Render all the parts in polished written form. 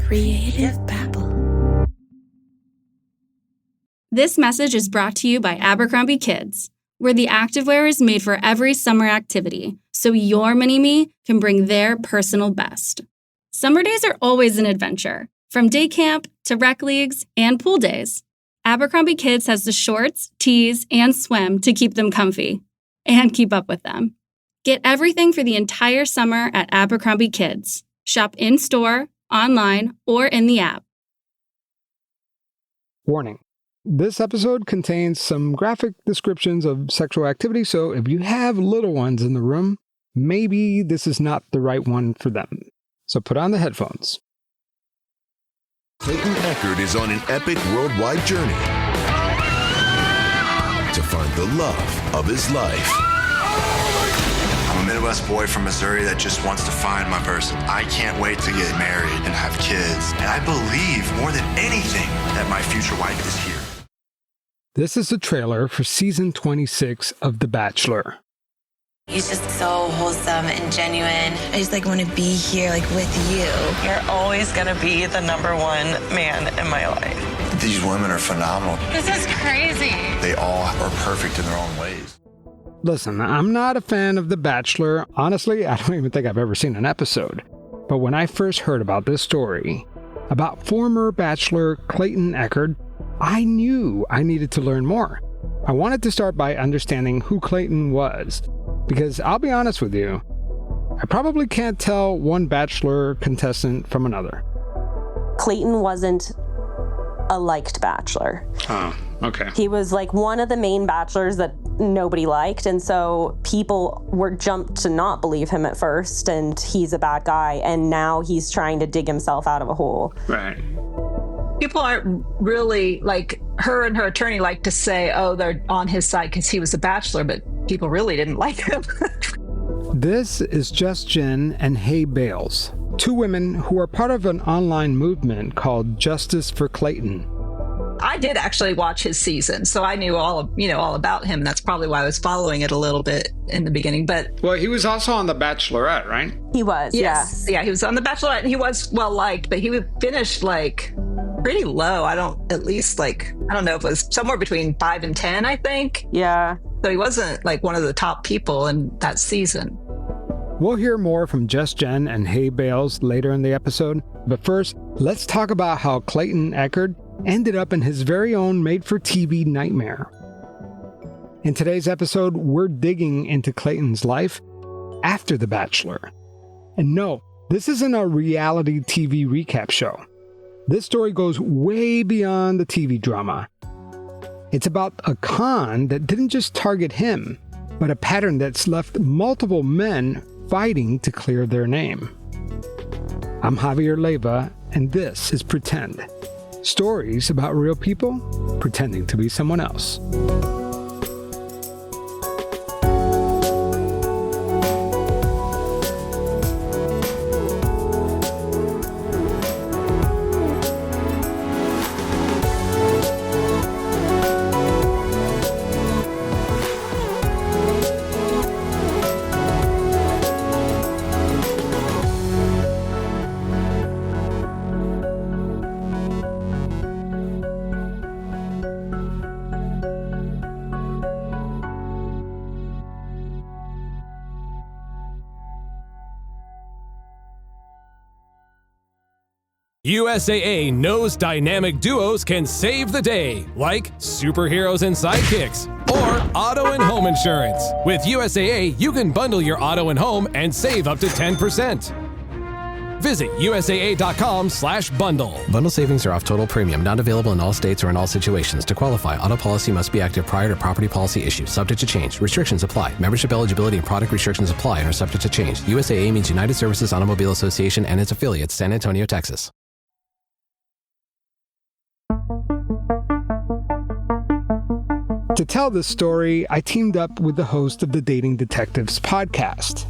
Creative babble. This message is brought to you by Abercrombie Kids, where the activewear is made for every summer activity, so your mini-me can bring their personal best. Summer days are always an adventure, from day camp to rec leagues and pool days. Abercrombie Kids has the shorts, tees, and swim to keep them comfy and keep up with them. Get everything for the entire summer at Abercrombie Kids. Shop in-store, online, or in the app. Warning. This episode contains some graphic descriptions of sexual activity, so if you have little ones in the room, maybe this is not the right one for them. So put on the headphones. Clayton Echard is on an epic worldwide journey to find the love of his life. I'm a Midwest boy from Missouri that just wants to find my person. I can't wait to get married and have kids. And I believe more than anything that my future wife is here. This is the trailer for season 26 of The Bachelor. He's just so wholesome and genuine. I just want to be here with you. You're always going to be the number one man in my life. These women are phenomenal. This is crazy. They all are perfect in their own ways. Listen, I'm not a fan of The Bachelor. Honestly, I don't even think I've ever seen an episode. But when I first heard about this story, about former Bachelor Clayton Echard, I knew I needed to learn more. I wanted to start by understanding who Clayton was, because I'll be honest with you, I probably can't tell one Bachelor contestant from another. Clayton wasn't a liked Bachelor. Oh, okay. He was one of the main Bachelors that nobody liked, and so people were jumped to not believe him at first, and he's a bad guy, and now he's trying to dig himself out of a hole. Right. People aren't really, her and her attorney like to say, oh, they're on his side because he was a Bachelor, but people really didn't like him. This is Just Jen and Hay Bales, two women who are part of an online movement called Justice for Clayton. I did actually watch his season, so I knew all about him. That's probably why I was following it a little bit in the beginning. But well, he was also on The Bachelorette, right? He was, yes. Yeah, he was on The Bachelorette, and he was well liked, but he finished pretty low. I don't know if it was somewhere between 5 and 10, I think. Yeah. So he wasn't one of the top people in that season. We'll hear more from Just Jen and Hay Bales later in the episode, but first, let's talk about how Clayton Echard ended up in his very own made-for-TV nightmare. In today's episode, we're digging into Clayton's life after The Bachelor. And no, this isn't a reality TV recap show. This story goes way beyond the TV drama. It's about a con that didn't just target him, but a pattern that's left multiple men fighting to clear their name. I'm Javier Leiva, and this is Pretend. Stories about real people pretending to be someone else. USAA knows dynamic duos can save the day, like superheroes and sidekicks, or auto and home insurance. With USAA, you can bundle your auto and home and save up to 10%. Visit USAA.com/bundle. Bundle savings are off total premium, not available in all states or in all situations. To qualify, auto policy must be active prior to property policy issue, subject to change. Restrictions apply. Membership eligibility and product restrictions apply and are subject to change. USAA means United Services Automobile Association and its affiliates, San Antonio, Texas. To tell this story, I teamed up with the host of the Dating Detectives podcast.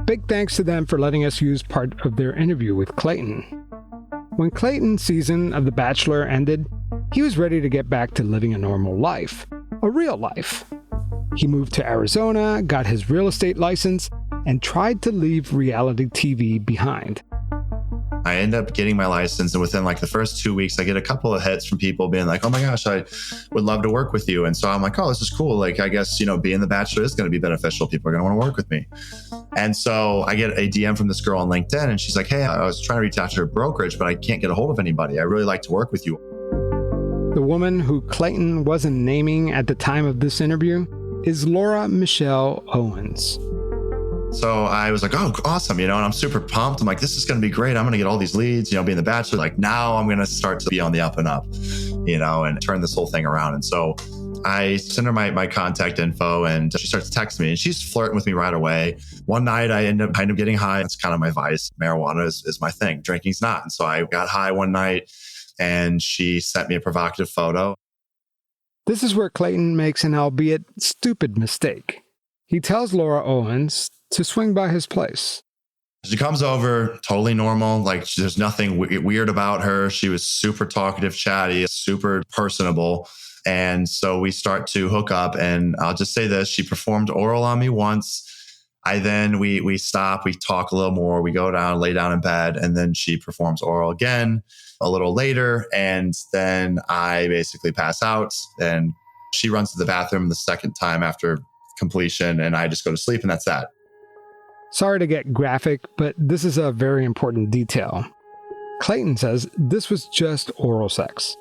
Big thanks to them for letting us use part of their interview with Clayton. When Clayton's season of The Bachelor ended, he was ready to get back to living a normal life, a real life. He moved to Arizona, got his real estate license, and tried to leave reality TV behind. I end up getting my license, and within like the first 2 weeks, I get a couple of hits from people being like, oh my gosh, I would love to work with you. And so I'm like, oh, this is cool. Like, I guess, being the Bachelor is going to be beneficial. People are going to want to work with me. And so I get a DM from this girl on LinkedIn, and she's like, hey, I was trying to reach out to her brokerage, but I can't get a hold of anybody. I really like to work with you. The woman who Clayton wasn't naming at the time of this interview is Laura Michelle Owens. So I was like, oh, awesome, and I'm super pumped. I'm like, this is going to be great. I'm going to get all these leads, being the Bachelor. Like, now I'm going to start to be on the up and up, and turn this whole thing around. And so I send her my contact info, and she starts texting me, and she's flirting with me right away. One night I end up getting high. That's kind of my vice. Marijuana is my thing. Drinking's not. And so I got high one night, and she sent me a provocative photo. This is where Clayton makes an albeit stupid mistake. He tells Laura Owens to swing by his place. She comes over, totally normal. Like, there's nothing weird about her. She was super talkative, chatty, super personable. And so we start to hook up, and I'll just say this. She performed oral on me once. We stop, we talk a little more, we go down, lay down in bed, and then she performs oral again a little later. And then I basically pass out, and she runs to the bathroom the second time after completion, and I just go to sleep, and that's that. Sorry to get graphic, but this is a very important detail. Clayton says this was just oral sex.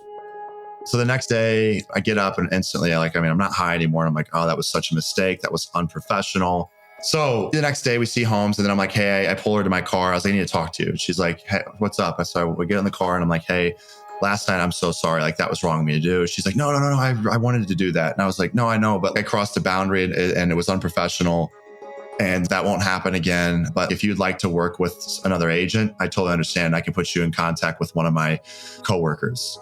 So the next day I get up and instantly I'm not high anymore. I'm like, oh, that was such a mistake. That was unprofessional. So the next day we see Holmes, and then I'm like, hey, I pull her to my car. I was like, I need to talk to you. She's like, hey, what's up? So we get in the car, and I'm like, hey, last night, I'm so sorry. Like, that was wrong of me to do. She's like, no, I wanted to do that. And I was like, no, I know, but I crossed the boundary, and it was unprofessional. And that won't happen again. But if you'd like to work with another agent, I totally understand. I can put you in contact with one of my coworkers.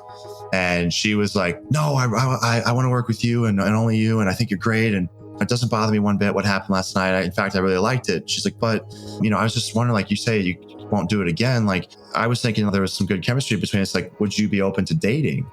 And she was like, no, I want to work with you and only you. And I think you're great. And it doesn't bother me one bit what happened last night. In fact, I really liked it. She's like, but, I was just wondering, like you say, you won't do it again. Like, I was thinking there was some good chemistry between us. Like, would you be open to dating?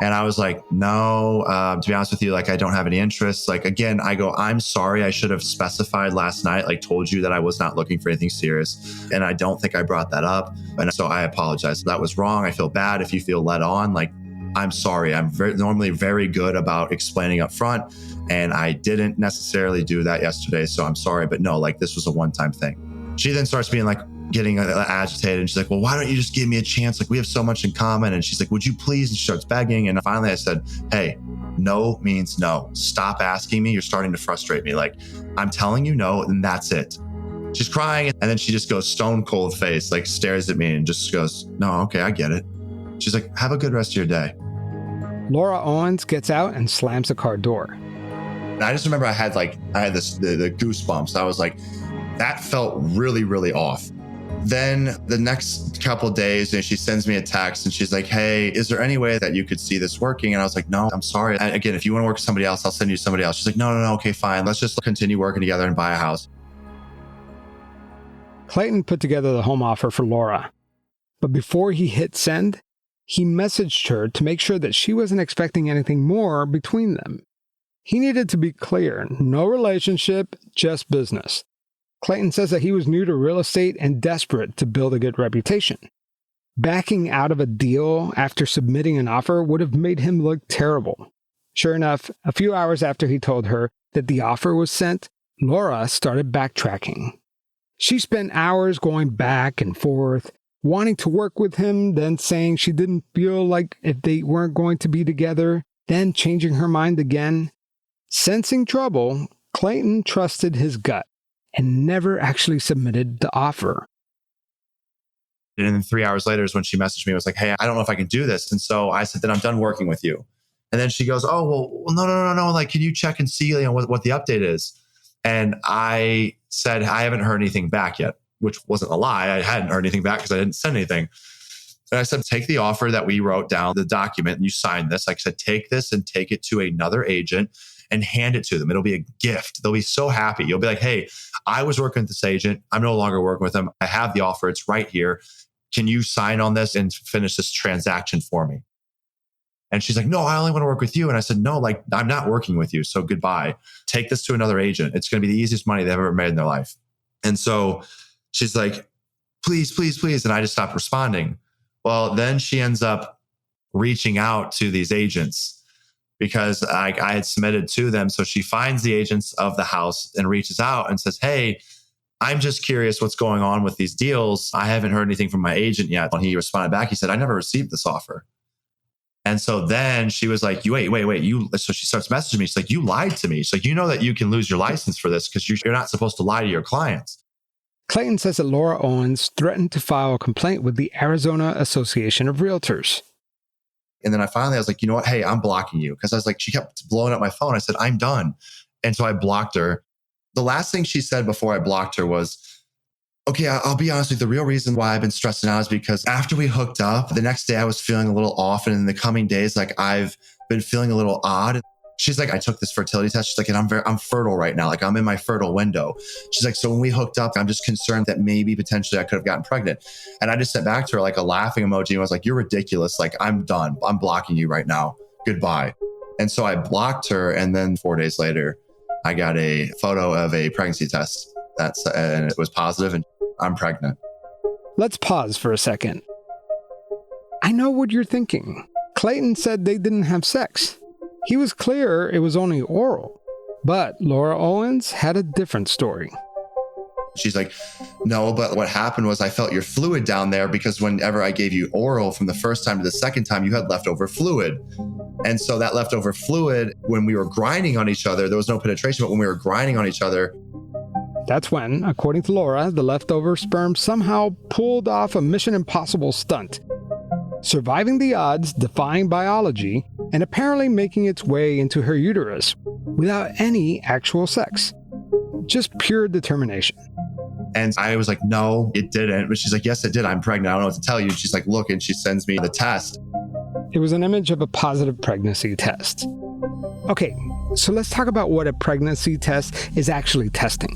And I was like, no, to be honest with you, like, I don't have any interest. Like, again, I go, I'm sorry. I should have specified last night, like told you that I was not looking for anything serious. And I don't think I brought that up. And so I apologize. That was wrong. I feel bad if you feel led on. Like, I'm sorry. I'm normally very good about explaining up front. And I didn't necessarily do that yesterday. So I'm sorry. But no, like, this was a one-time thing. She then starts being like, getting agitated, and she's like, well, why don't you just give me a chance? Like, we have so much in common. And she's like, would you please? And she starts begging. And finally I said, hey, no means no. Stop asking me. You're starting to frustrate me. Like, I'm telling you no, and that's it. She's crying, and then she just goes stone cold face, like stares at me and just goes, no, okay, I get it. She's like, have a good rest of your day. Laura Owens gets out and slams the car door. And I just remember I had the goosebumps. I was like, that felt really, really off. Then the next couple of days, she sends me a text, and she's like, hey, is there any way that you could see this working? And I was like, no, I'm sorry. Again, if you want to work with somebody else, I'll send you somebody else. She's like, no, okay, fine. Let's just continue working together and buy a house. Clayton put together the home offer for Laura. But before he hit send, he messaged her to make sure that she wasn't expecting anything more between them. He needed to be clear. No relationship, just business. Clayton says that he was new to real estate and desperate to build a good reputation. Backing out of a deal after submitting an offer would have made him look terrible. Sure enough, a few hours after he told her that the offer was sent, Laura started backtracking. She spent hours going back and forth, wanting to work with him, then saying she didn't feel like if they weren't going to be together, then changing her mind again. Sensing trouble, Clayton trusted his gut and never actually submitted the offer. And then 3 hours later is when she messaged me. I was like, hey, I don't know if I can do this. And so I said, then I'm done working with you. And then she goes, oh, well, no. Like, can you check and see what the update is? And I said, I haven't heard anything back yet, which wasn't a lie. I hadn't heard anything back because I didn't send anything. And I said, take the offer that we wrote down, the document, and you sign this. Like I said, take this and take it to another agent and hand it to them. It'll be a gift. They'll be so happy. You'll be like, hey, I was working with this agent. I'm no longer working with them. I have the offer. It's right here. Can you sign on this and finish this transaction for me? And she's like, no, I only want to work with you. And I said, no, like, I'm not working with you. So goodbye. Take this to another agent. It's going to be the easiest money they've ever made in their life. And so she's like, please, please, please. And I just stopped responding. Well, then she ends up reaching out to these agents because I had submitted to them. So she finds the agents of the house and reaches out and says, hey, I'm just curious what's going on with these deals. I haven't heard anything from my agent yet. When he responded back, he said, I never received this offer. And so then she was like, wait. So she starts messaging me. She's like, you lied to me. She's like, you know that you can lose your license for this because you're not supposed to lie to your clients. Clayton says that Laura Owens threatened to file a complaint with the Arizona Association of Realtors. And then I was like, you know what? Hey, I'm blocking you. Because I was like, she kept blowing up my phone. I said, I'm done. And so I blocked her. The last thing she said before I blocked her was, okay, I'll be honest with you. The real reason why I've been stressing out is because after we hooked up, the next day I was feeling a little off. And in the coming days, like I've been feeling a little odd. She's like, I took this fertility test. She's like, and I'm fertile right now. Like I'm in my fertile window. She's like, so when we hooked up, I'm just concerned that maybe potentially I could have gotten pregnant. And I just sent back to her like a laughing emoji. And I was like, you're ridiculous. Like I'm done. I'm blocking you right now. Goodbye. And so I blocked her. And then 4 days later, I got a photo of a pregnancy test and it was positive and I'm pregnant. Let's pause for a second. I know what you're thinking. Clayton said they didn't have sex. He was clear it was only oral. But Laura Owens had a different story. She's like, no, but what happened was I felt your fluid down there because whenever I gave you oral from the first time to the second time, you had leftover fluid. And so that leftover fluid, when we were grinding on each other, there was no penetration, but when we were grinding on each other. That's when, according to Laura, the leftover sperm somehow pulled off a Mission Impossible stunt, surviving the odds, defying biology, and apparently making its way into her uterus without any actual sex. Just pure determination. And I was like, no, it didn't. But she's like, yes, it did. I'm pregnant. I don't know what to tell you. And she's like, look, and she sends me the test. It was an image of a positive pregnancy test. Okay, so let's talk about what a pregnancy test is actually testing.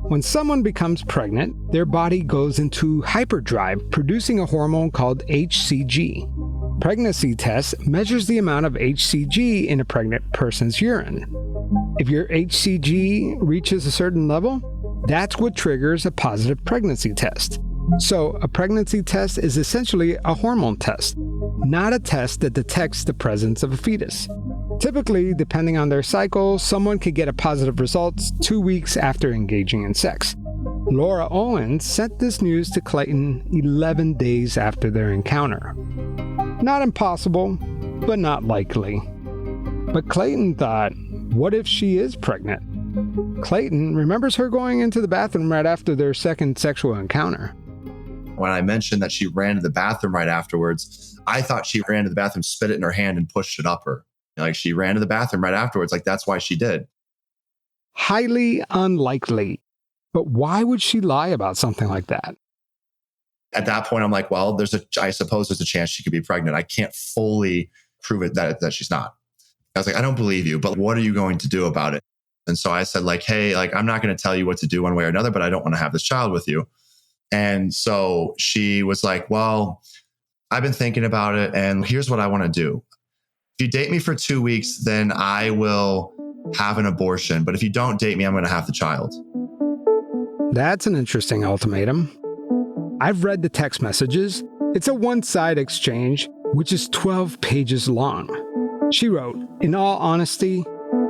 When someone becomes pregnant, their body goes into hyperdrive, producing a hormone called HCG. Pregnancy test measures the amount of HCG in a pregnant person's urine. If your HCG reaches a certain level, that's what triggers a positive pregnancy test. So a pregnancy test is essentially a hormone test, not a test that detects the presence of a fetus. Typically, depending on their cycle, someone could get a positive result 2 weeks after engaging in sex. Laura Owens sent this news to Clayton 11 days after their encounter. Not impossible, but not likely. But Clayton thought, what if she is pregnant? Clayton remembers her going into the bathroom right after their second sexual encounter. When I mentioned that she ran to the bathroom right afterwards, I thought she ran to the bathroom, spit it in her hand, and pushed it up her. Like she ran to the bathroom right afterwards. Like that's why she did. Highly unlikely. But why would she lie about something like that? At that point, I'm like, well, I suppose there's a chance she could be pregnant. I can't fully prove it that she's not. I was like, I don't believe you, but what are you going to do about it? And so I said like, hey, like, I'm not going to tell you what to do one way or another, but I don't want to have this child with you. And so she was like, well, I've been thinking about it and here's what I want to do. If you date me for 2 weeks, then I will have an abortion. But if you don't date me, I'm going to have the child. That's an interesting ultimatum. I've read the text messages. It's a one-side exchange, which is 12 pages long. She wrote, in all honesty,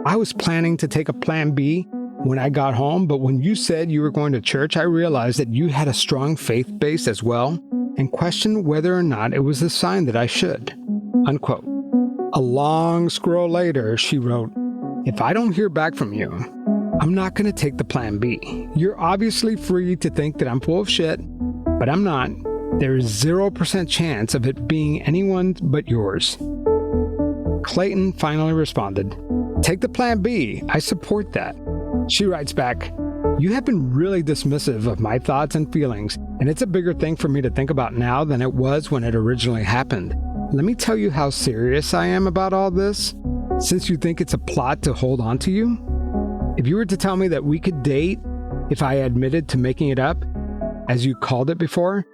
I was planning to take a plan B when I got home, but when you said you were going to church, I realized that you had a strong faith base as well and questioned whether or not it was a sign that I should. Unquote. A long scroll later, she wrote, if I don't hear back from you, I'm not going to take the plan B. You're obviously free to think that I'm full of shit, but I'm not. There is 0% chance of it being anyone but yours. Clayton finally responded, take the plan B. I support that. She writes back, you have been really dismissive of my thoughts and feelings, and it's a bigger thing for me to think about now than it was when it originally happened. Let me tell you how serious I am about all this, since you think it's a plot to hold on to you. If you were to tell me that we could date if I admitted to making it up, as you called it before,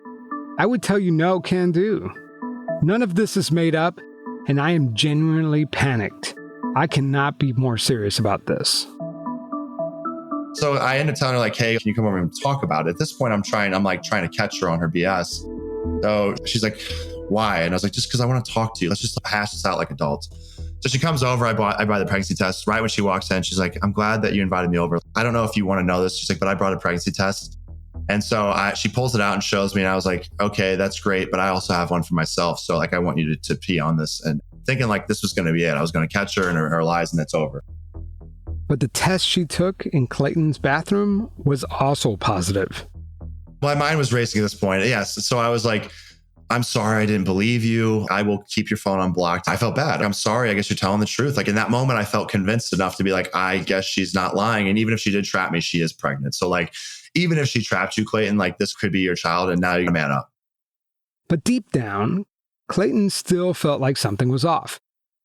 I would tell you no can do. None of this is made up, and I am genuinely panicked. I cannot be more serious about this. So I ended up telling her like, hey, can you come over and talk about it? At this point, I'm trying to catch her on her BS. So she's like, why? And I was like, just because I want to talk to you. Let's just hash this out like adults. So she comes over, I buy the pregnancy test. Right when she walks in, she's like, I'm glad that you invited me over. I don't know if you want to know this. She's like, but I brought a pregnancy test. And so she pulls it out and shows me. And I was like, okay, that's great. But I also have one for myself. So like, I want you to pee on this. And thinking like this was going to be it. I was going to catch her in her lies and it's over. But the test she took in Clayton's bathroom was also positive. My mind was racing at this point. Yes. So I was like, I'm sorry, I didn't believe you. I will keep your phone unblocked. I felt bad. I'm sorry. I guess you're telling the truth. Like in that moment, I felt convinced enough to be like, I guess she's not lying. And even if she did trap me, she is pregnant. So like, even if she trapped you, Clayton, like this could be your child. And now you man up. But deep down, Clayton still felt like something was off.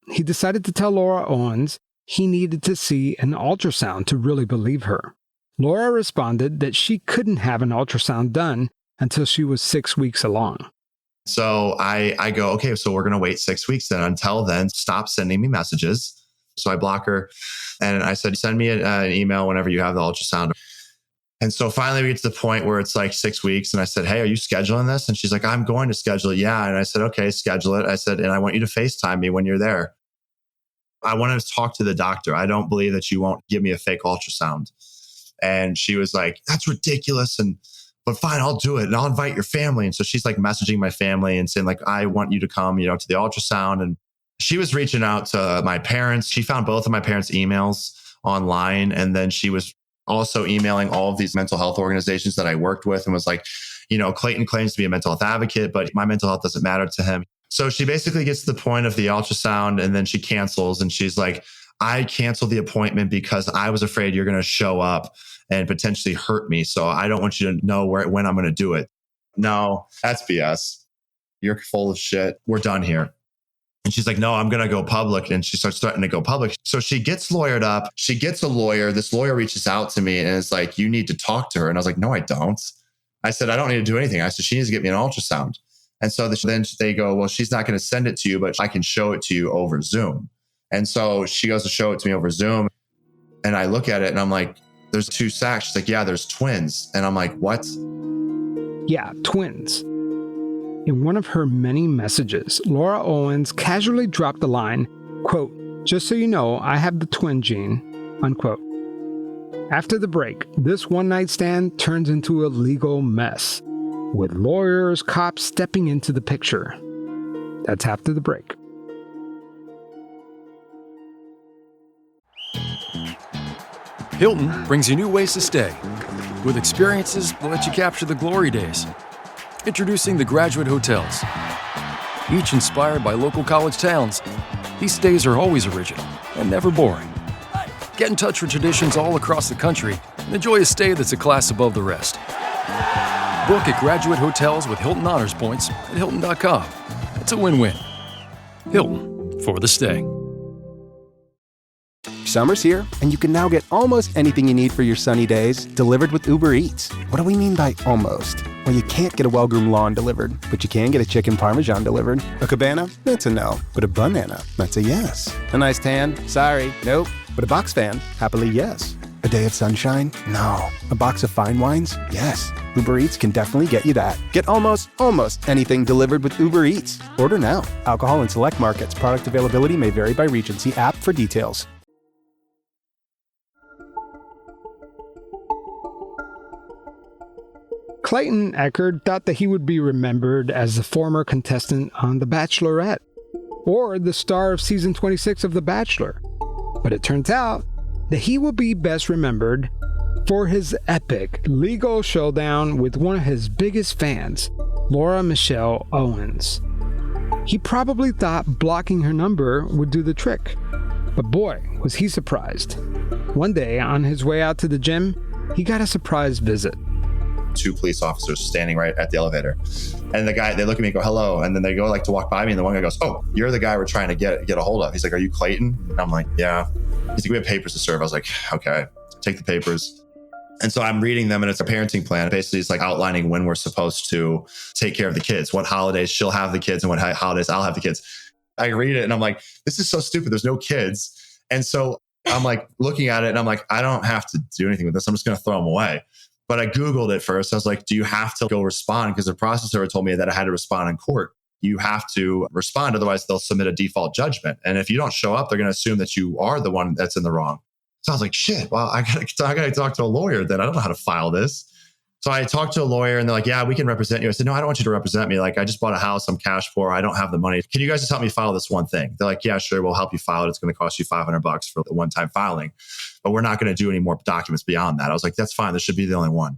He decided to tell Laura Owens he needed to see an ultrasound to really believe her. Laura responded that she couldn't have an ultrasound done until she was 6 weeks along. So I go, okay, so we're going to wait 6 weeks then. Until then, stop sending me messages. So I block her and I said, send me an email whenever you have the ultrasound. And so finally we get to the point where it's like 6 weeks. And I said, hey, are you scheduling this? And she's like, I'm going to schedule it. Yeah. And I said, okay, schedule it. I said, and I want you to FaceTime me when you're there. I want to talk to the doctor. I don't believe that you won't give me a fake ultrasound. And she was like, that's ridiculous. But fine, I'll do it. And I'll invite your family. And so she's like messaging my family and saying like, I want you to come, to the ultrasound. And she was reaching out to my parents. She found both of my parents' emails online. And then she was also emailing all of these mental health organizations that I worked with and was like, Clayton claims to be a mental health advocate, but my mental health doesn't matter to him. So she basically gets to the point of the ultrasound and then she cancels and she's like, I canceled the appointment because I was afraid you're going to show up and potentially hurt me. So I don't want you to know when I'm going to do it. No, that's BS. You're full of shit. We're done here. And she's like, no, I'm going to go public. And she starts threatening to go public. So she gets lawyered up. She gets a lawyer. This lawyer reaches out to me and is like, you need to talk to her. And I was like, no, I don't. I said, I don't need to do anything. I said, she needs to get me an ultrasound. And so then they go, well, she's not going to send it to you, but I can show it to you over Zoom. And so she goes to show it to me over Zoom. And I look at it and I'm like, there's 2 sacks. She's like, yeah, there's twins. And I'm like, what? Yeah, twins. In one of her many messages, Laura Owens casually dropped the line, quote, just so you know, I have the twin gene, unquote. After the break, this one-night stand turns into a legal mess, with lawyers, cops stepping into the picture. That's after the break. Hilton brings you new ways to stay. With experiences that let you capture the glory days. Introducing the Graduate Hotels. Each inspired by local college towns, these stays are always original and never boring. Get in touch with traditions all across the country and enjoy a stay that's a class above the rest. Book at Graduate Hotels with Hilton Honors Points at Hilton.com. It's a win-win. Hilton, for the stay. Summer's here, and you can now get almost anything you need for your sunny days delivered with Uber Eats. What do we mean by almost? Well, you can't get a well-groomed lawn delivered, but you can get a chicken parmesan delivered. A cabana? That's a no. But a banana? That's a yes. A nice tan? Sorry, nope. But a box fan? Happily, yes. A day of sunshine? No. A box of fine wines? Yes. Uber Eats can definitely get you that. Get almost anything delivered with Uber Eats. Order now. Alcohol in select markets. Product availability may vary by region. See app for details. Clayton Echard thought that he would be remembered as the former contestant on The Bachelorette, or the star of season 26 of The Bachelor. But it turns out that he will be best remembered for his epic legal showdown with one of his biggest fans, Laura Michelle Owens. He probably thought blocking her number would do the trick, but boy, was he surprised. One day, on his way out to the gym, he got a surprise visit. 2 police officers standing right at the elevator. And the guy, they look at me and go, hello. And then they go to walk by me. And the one guy goes, oh, you're the guy we're trying to get a hold of. He's like, are you Clayton? And I'm like, yeah. He's like, we have papers to serve. I was like, okay, take the papers. And so I'm reading them and it's a parenting plan. Basically, it's like outlining when we're supposed to take care of the kids, what holidays she'll have the kids and what holidays I'll have the kids. I read it and I'm like, this is so stupid. There's no kids. And so I'm like looking at it and I'm like, I don't have to do anything with this. I'm just going to throw them away. But I Googled it first. I was like, do you have to go respond? Because the processor told me that I had to respond in court. You have to respond. Otherwise, they'll submit a default judgment. And if you don't show up, they're going to assume that you are the one that's in the wrong. So I was like, shit, well, I got to talk to a lawyer then. I don't know how to file this. So I talked to a lawyer and they're like, yeah, we can represent you. I said, no, I don't want you to represent me. Like, I just bought a house. I'm cash poor. I don't have the money. Can you guys just help me file this one thing? They're like, yeah, sure. We'll help you file it. It's going to cost you $500 for the one-time filing, but we're not going to do any more documents beyond that. I was like, that's fine. This should be the only one.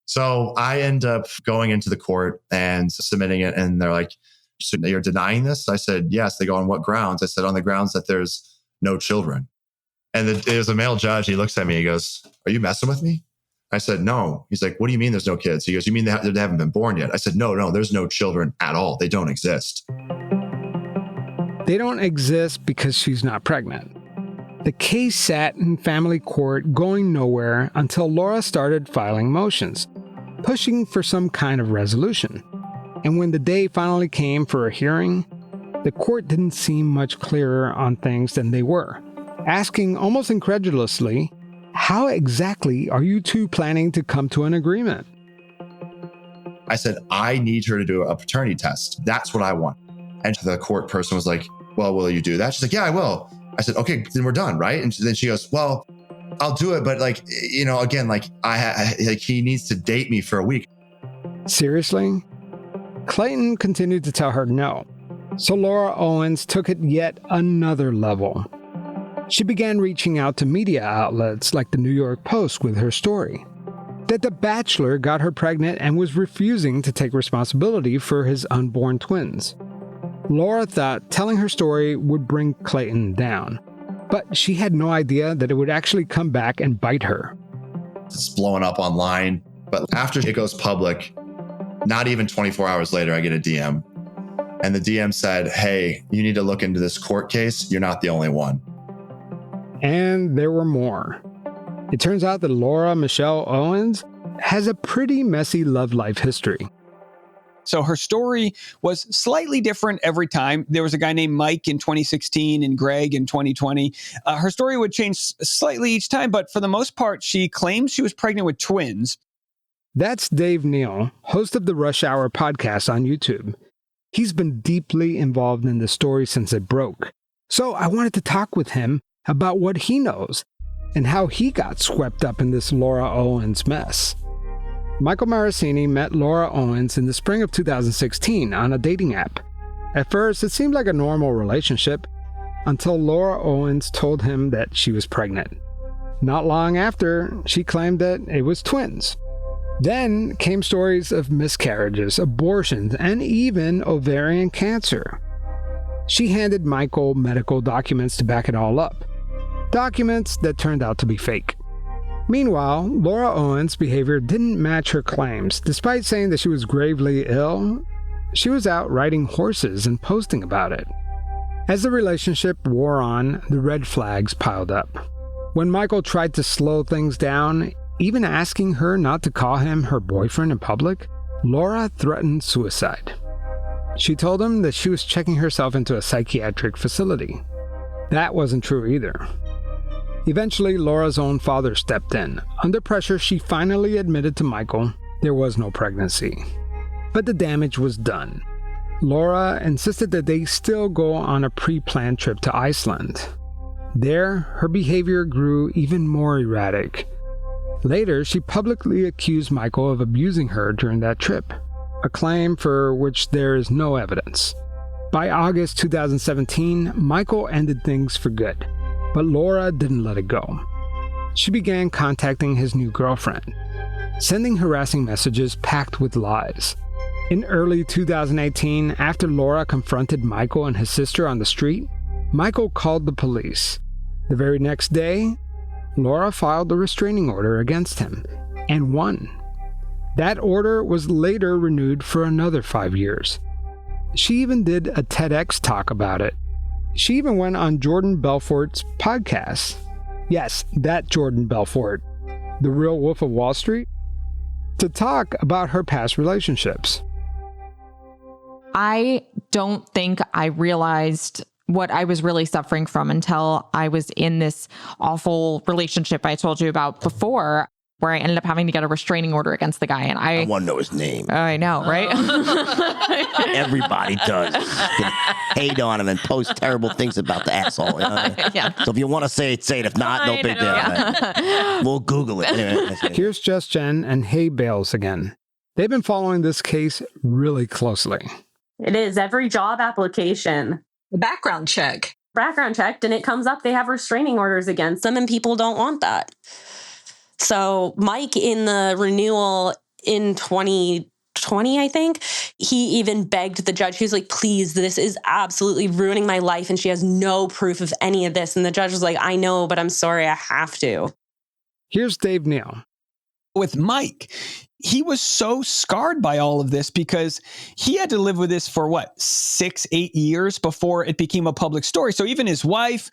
So I end up going into the court and submitting it. And they're like, so you're denying this? I said, yes. They go, on what grounds? I said, on the grounds that there's no children. And it was a male judge. He looks at me. He goes, are you messing with me? I said, no. He's like, what do you mean there's no kids? He goes, you mean they haven't been born yet? I said, no, there's no children at all. They don't exist. They don't exist because she's not pregnant. The case sat in family court going nowhere until Laura started filing motions, pushing for some kind of resolution. And when the day finally came for a hearing, the court didn't seem much clearer on things than they were, asking almost incredulously, how exactly are you two planning to come to an agreement? I said, I need her to do a paternity test. That's what I want. And the court person was like, well, will you do that? She's like, yeah, I will. I said, okay, then we're done, right? And then she goes, well, I'll do it. But like, you know, again, like he needs to date me for a week. Seriously? Clayton continued to tell her no. So Laura Owens took it yet another level. She began reaching out to media outlets like the New York Post with her story that the Bachelor got her pregnant and was refusing to take responsibility for his unborn twins. Laura thought telling her story would bring Clayton down, but she had no idea that it would actually come back and bite her. It's blowing up online, but after it goes public, not even 24 hours later, I get a DM. And the DM said, hey, you need to look into this court case. You're not the only one. And there were more. It turns out that Laura Michelle Owens has a pretty messy love life history. So her story was slightly different every time. There was a guy named Mike in 2016 and Greg in 2020. Her story would change slightly each time, but for the most part, she claims she was pregnant with twins. That's Dave Neal, host of the Rush Hour podcast on YouTube. He's been deeply involved in the story since it broke. So I wanted to talk with him about what he knows and how he got swept up in this Laura Owens mess. Michael Maracini met Laura Owens in the spring of 2016 on a dating app. At first, it seemed like a normal relationship until Laura Owens told him that she was pregnant. Not long after, she claimed that it was twins. Then came stories of miscarriages, abortions, and even ovarian cancer. She handed Michael medical documents to back it all up. Documents that turned out to be fake. Meanwhile, Laura Owens' behavior didn't match her claims. Despite saying that she was gravely ill, she was out riding horses and posting about it. As the relationship wore on, the red flags piled up. When Michael tried to slow things down, even asking her not to call him her boyfriend in public, Laura threatened suicide. She told him that she was checking herself into a psychiatric facility. That wasn't true either. Eventually, Laura's own father stepped in. Under pressure, she finally admitted to Michael there was no pregnancy. But the damage was done. Laura insisted that they still go on a pre-planned trip to Iceland. There, her behavior grew even more erratic. Later, she publicly accused Michael of abusing her during that trip, a claim for which there is no evidence. By August 2017, Michael ended things for good, but Laura didn't let it go. She began contacting his new girlfriend, sending harassing messages packed with lies. In early 2018, after Laura confronted Michael and his sister on the street, Michael called the police. The very next day, Laura filed a restraining order against him and won. That order was later renewed for another 5 years. She even did a TEDx talk about it. She even went on Jordan Belfort's podcast. Yes, that Jordan Belfort, the real Wolf of Wall Street, to talk about her past relationships. I don't think I realized what I was really suffering from until I was in this awful relationship I told you about before, where I ended up having to get a restraining order against the guy. And I want to know his name. I know, right? Everybody does. Hate on him and post terrible things about the asshole. You know? Yeah. So if you want to say it, say it. If not, no big deal. Yeah. We'll Google it. Anyway, Here's Just Jen and Hay Bales again. They've been following this case really closely. It is every job application. The background check. Background checked, and it comes up they have restraining orders against them, and people don't want that. So Mike, in the renewal in 2020, I think, he even begged the judge. He was like, please, this is absolutely ruining my life. And she has no proof of any of this. And the judge was like, I know, but I'm sorry, I have to. Here's Dave Neal. With Mike, he was so scarred by all of this because he had to live with this for 6-8 years before it became a public story. So even his wife,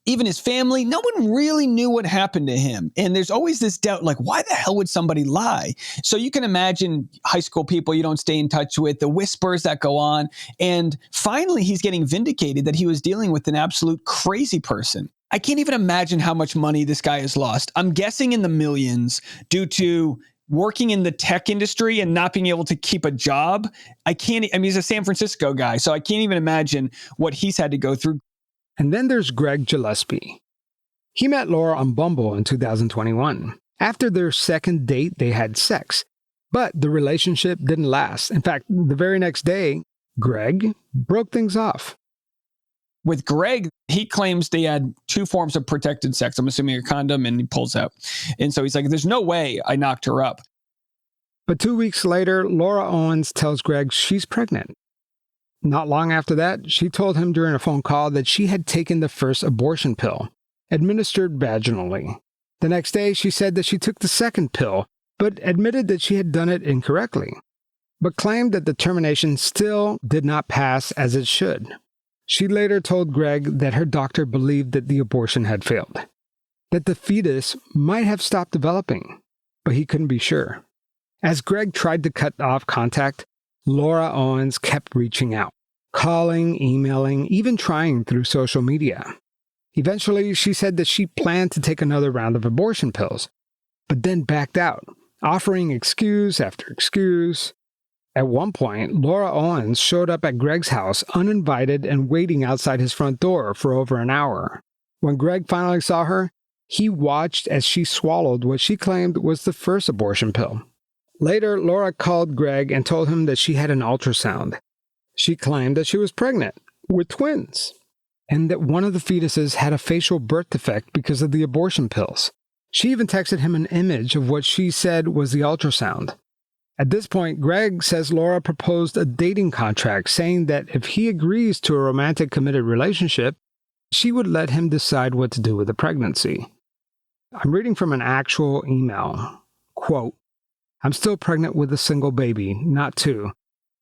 even his family, no one really knew what happened to him. And there's always this doubt, like, why the hell would somebody lie? So you can imagine high school people you don't stay in touch with, the whispers that go on. And finally, he's getting vindicated that he was dealing with an absolute crazy person. I can't even imagine how much money this guy has lost. I'm guessing in the millions due to working in the tech industry and not being able to keep a job. He's a San Francisco guy, so I can't even imagine what he's had to go through. And then there's Greg Gillespie. He met Laura on Bumble in 2021. After their second date, they had sex. But the relationship didn't last. In fact, the very next day, Greg broke things off. With Greg, he claims they had 2 forms of protected sex. I'm assuming a condom, and he pulls out. And so he's like, there's no way I knocked her up. But 2 weeks later, Laura Owens tells Greg she's pregnant. Not long after that, she told him during a phone call that she had taken the first abortion pill, administered vaginally. The next day, she said that she took the second pill, but admitted that she had done it incorrectly, but claimed that the termination still did not pass as it should. She later told Greg that her doctor believed that the abortion had failed, that the fetus might have stopped developing, but he couldn't be sure. As Greg tried to cut off contact, Laura Owens kept reaching out, calling, emailing, even trying through social media. Eventually, she said that she planned to take another round of abortion pills, but then backed out, offering excuse after excuse. At one point, Laura Owens showed up at Greg's house uninvited and waiting outside his front door for over an hour. When Greg finally saw her, he watched as she swallowed what she claimed was the first abortion pill. Later, Laura called Greg and told him that she had an ultrasound. She claimed that she was pregnant with twins and that one of the fetuses had a facial birth defect because of the abortion pills. She even texted him an image of what she said was the ultrasound. At this point, Greg says Laura proposed a dating contract saying that if he agrees to a romantic committed relationship, she would let him decide what to do with the pregnancy. I'm reading from an actual email. Quote, I'm still pregnant with a single baby, not 2,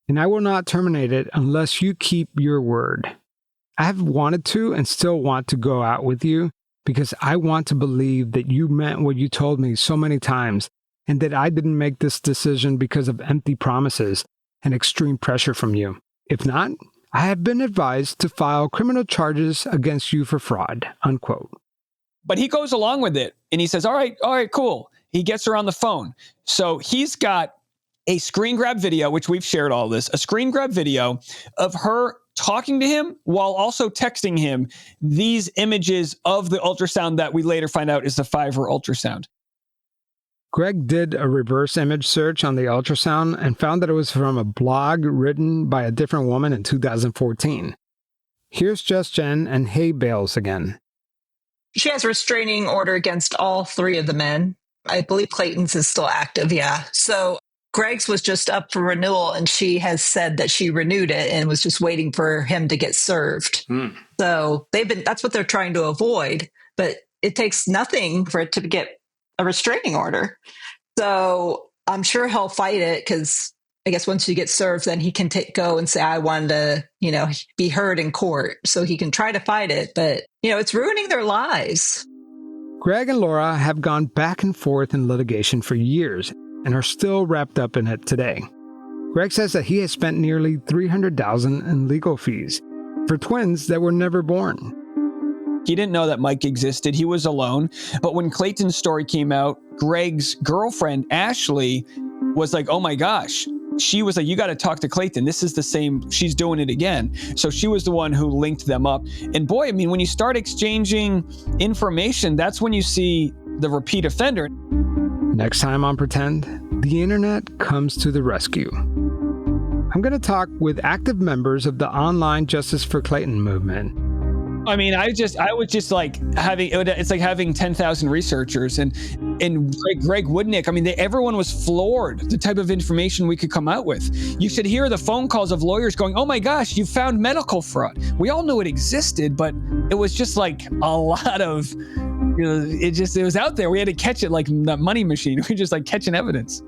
and I will not terminate it unless you keep your word. I have wanted to and still want to go out with you because I want to believe that you meant what you told me so many times and that I didn't make this decision because of empty promises and extreme pressure from you. If not, I have been advised to file criminal charges against you for fraud, unquote. But he goes along with it, and he says, all right, cool. He gets her on the phone. So he's got a screen grab video, which we've shared all this, a screen grab video of her talking to him while also texting him these images of the ultrasound that we later find out is the Pfizer ultrasound. Greg did a reverse image search on the ultrasound and found that it was from a blog written by a different woman in 2014. Here's Just Jen and Hay Bales again. She has a restraining order against all 3 of the men. I believe Clayton's is still active, yeah. So Greg's was just up for renewal, and she has said that she renewed it and was just waiting for him to get served. So that's what they're trying to avoid, but it takes nothing for it to get a restraining order. So I'm sure he'll fight it because I guess once you get served, then he can go and say, I wanted to, be heard in court. So he can try to fight it, but, it's ruining their lives. Greg and Laura have gone back and forth in litigation for years and are still wrapped up in it today. Greg says that he has spent nearly $300,000 in legal fees for twins that were never born. He didn't know that Mike existed. He was alone. But when Clayton's story came out, Greg's girlfriend, Ashley, was like, oh my gosh. She was like, you got to talk to Clayton. This is the same. She's doing it again. So she was the one who linked them up. And boy, I mean, when you start exchanging information, that's when you see the repeat offender. Next time on Pretend, the internet comes to the rescue. I'm going to talk with active members of the online Justice for Clayton movement. I mean, I was just like it's like having 10,000 researchers and Greg Woodnick. I mean, everyone was floored the type of information we could come out with. You should hear the phone calls of lawyers going, oh my gosh, you found medical fraud. We all knew it existed, but it was just like a lot of, it was out there. We had to catch it like the money machine. We were just like catching evidence.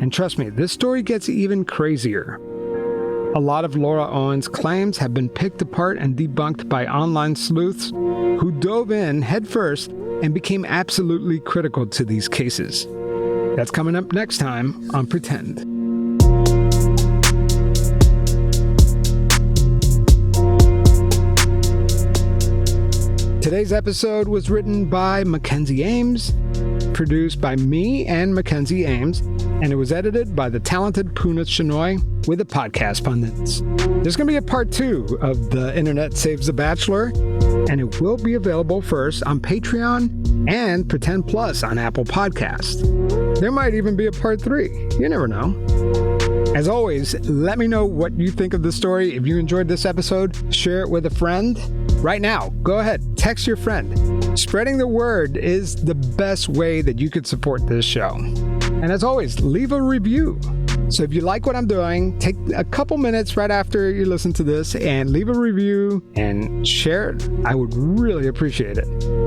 And trust me, this story gets even crazier. A lot of Laura Owens' claims have been picked apart and debunked by online sleuths who dove in headfirst and became absolutely critical to these cases. That's coming up next time on Pretend. Today's episode was written by Mackenzie Ames, produced by me and Mackenzie Ames, and it was edited by the talented Puna Shinoy with the podcast pundits. There's going to be a part 2 of the Internet Saves the Bachelor, and it will be available first on Patreon and Pretend Plus on Apple Podcasts. There might even be a part 3. You never know. As always, let me know what you think of the story. If you enjoyed this episode, share it with a friend. Right now, go ahead, text your friend. Spreading the word is the best way that you could support this show. And as always, leave a review. So if you like what I'm doing, take a couple minutes right after you listen to this and leave a review and share it. I would really appreciate it.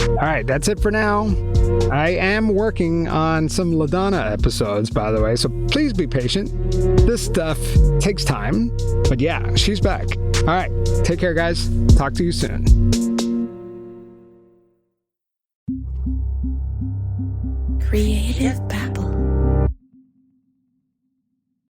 All right, that's it for now. I am working on some LaDonna episodes, by the way, so please be patient. This stuff takes time, but yeah, she's back. All right, take care, guys. Talk to you soon. Creative Babble.